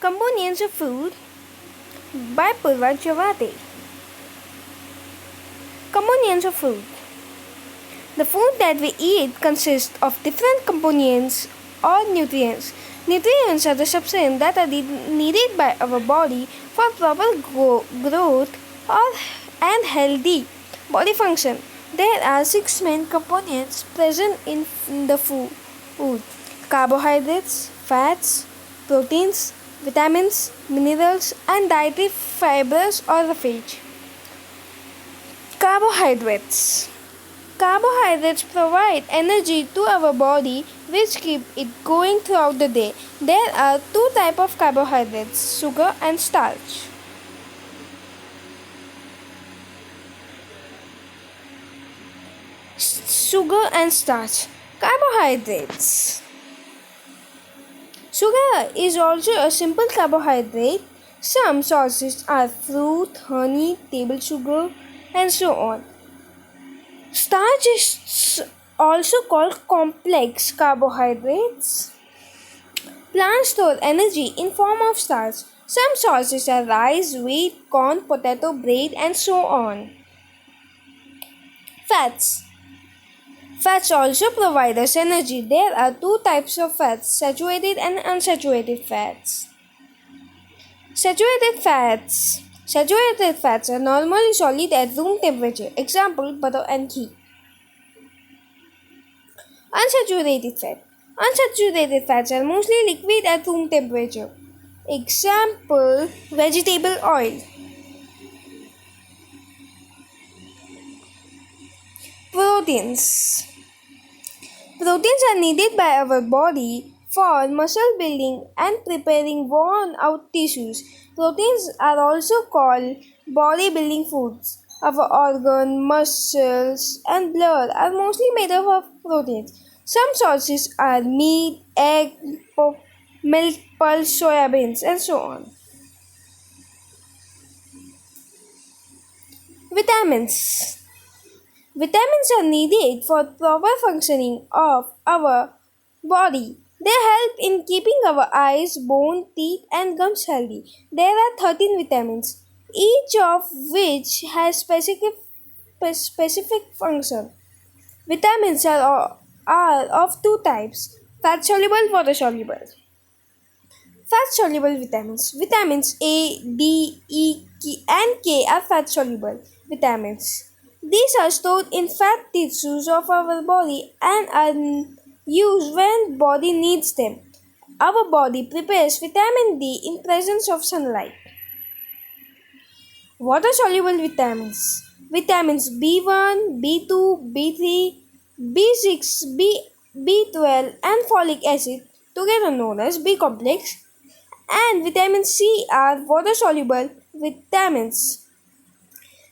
Components of Food by Purva Chavate. Components of food. The food that we eat consists of different components or nutrients. Nutrients are the substances that are needed by our body for proper growth and healthy body function. There are six main components present in the food: carbohydrates, fats, proteins, vitamins, minerals, and dietary fibers or roughage. Carbohydrates. Carbohydrates provide energy to our body which keep it going throughout the day. There are two types of carbohydrates, sugar and starch. Sugar and starch. Carbohydrates. Sugar is also a simple carbohydrate. Some sources are fruit, honey, table sugar, and so on. Starch is also called complex carbohydrates. Plants store energy in form of starch. Some sources are rice, wheat, corn, potato, bread, and so on. Fats. Fats also provide us energy. There are two types of fats, saturated and unsaturated fats. Saturated fats are normally solid at room temperature. Example, butter and ghee. Unsaturated fats are mostly liquid at room temperature. Example, vegetable oil. Proteins are needed by our body for muscle building and preparing worn out tissues. Proteins are also called bodybuilding foods. Our organs, muscles, and blood are mostly made up of proteins. Some sources are meat, egg, milk, pulse, soya beans, and so on. Vitamins. Vitamins are needed for proper functioning of our body. They help in keeping our eyes, bone, teeth, and gums healthy. There are 13 vitamins, each of which has specific function. Vitamins are of two types: fat soluble, water soluble. Fat soluble vitamins. Vitamins A, D, E, and K are fat soluble vitamins. These are stored in fat tissues of our body and are used when body needs them. Our body prepares vitamin D in presence of sunlight. Water soluble vitamins. Vitamins B1, B2, B3, B6, B12 and folic acid, together known as B complex, and vitamin C are water soluble vitamins.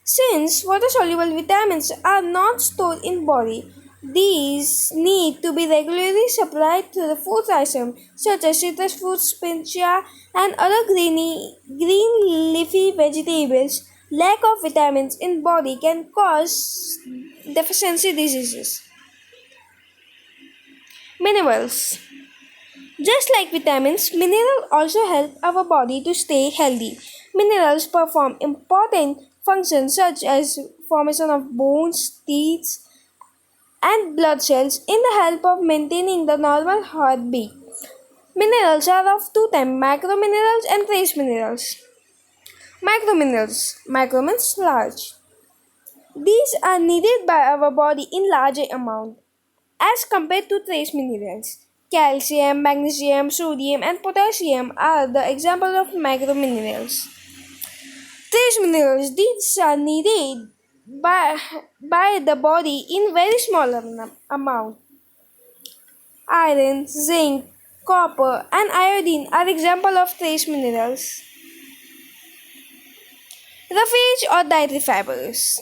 Since water soluble vitamins are not stored in body, these need to be regularly supplied through the food system, such as citrus fruits, spinach, and other green leafy vegetables. Lack of vitamins in body can cause deficiency diseases. Minerals. Just like vitamins, minerals also help our body to stay healthy. Minerals perform important functions such as formation of bones, teeth, and blood cells in the help of maintaining the normal heartbeat. Minerals are of two types: macrominerals and trace minerals. Macro means large. These are needed by our body in larger amount as compared to trace minerals. Calcium, magnesium, sodium, and potassium are the examples of macrominerals. Trace minerals, these are needed by the body in very small amount. Iron, zinc, copper, and iodine are examples of trace minerals. Roughage or dietary fibers.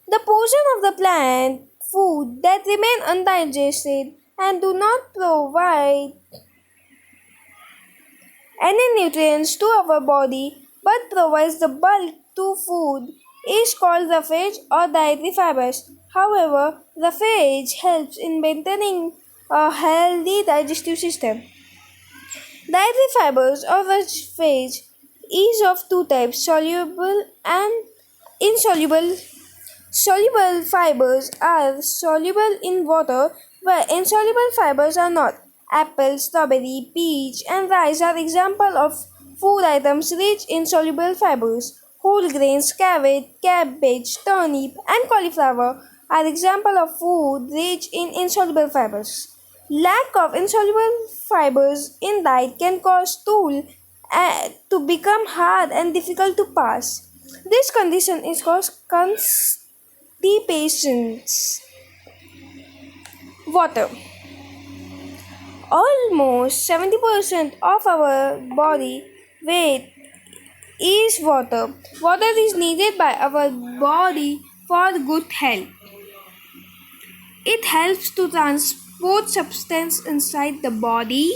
The portion of the plant food that remain undigested and do not provide any nutrients to our body but provides the bulk to food is called roughage or dietary fibers. However, roughage helps in maintaining a healthy digestive system. Dietary fibers of a phage is of two types, soluble and insoluble. Soluble fibers are soluble in water, where insoluble fibers are not. Apple, strawberry, peach, and rice are examples of food items rich in soluble fibers. Whole grains, carrot, cabbage, turnip, and cauliflower are examples of food rich in insoluble fibers. Lack of insoluble fibers in diet can cause stool to become hard and difficult to pass. This condition is called constipation. Water. Almost 70% of our body weight is water. Water is needed by our body for good health. It helps to transport substance inside the body.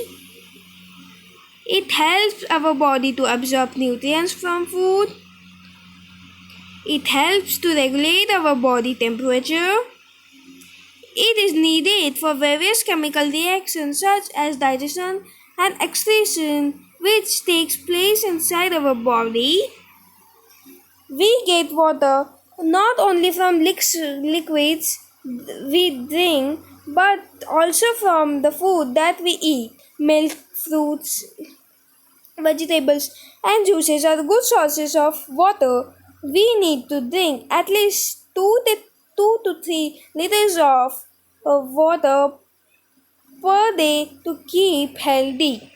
It helps our body to absorb nutrients from food. It helps to regulate our body temperature. It is needed for various chemical reactions such as digestion and excretion which takes place inside our body. We get water not only from liquids we drink but also from the food that we eat. Milk, fruits, vegetables, and juices are good sources of water. We need to drink at least 2 to 3 liters of water per day to keep healthy.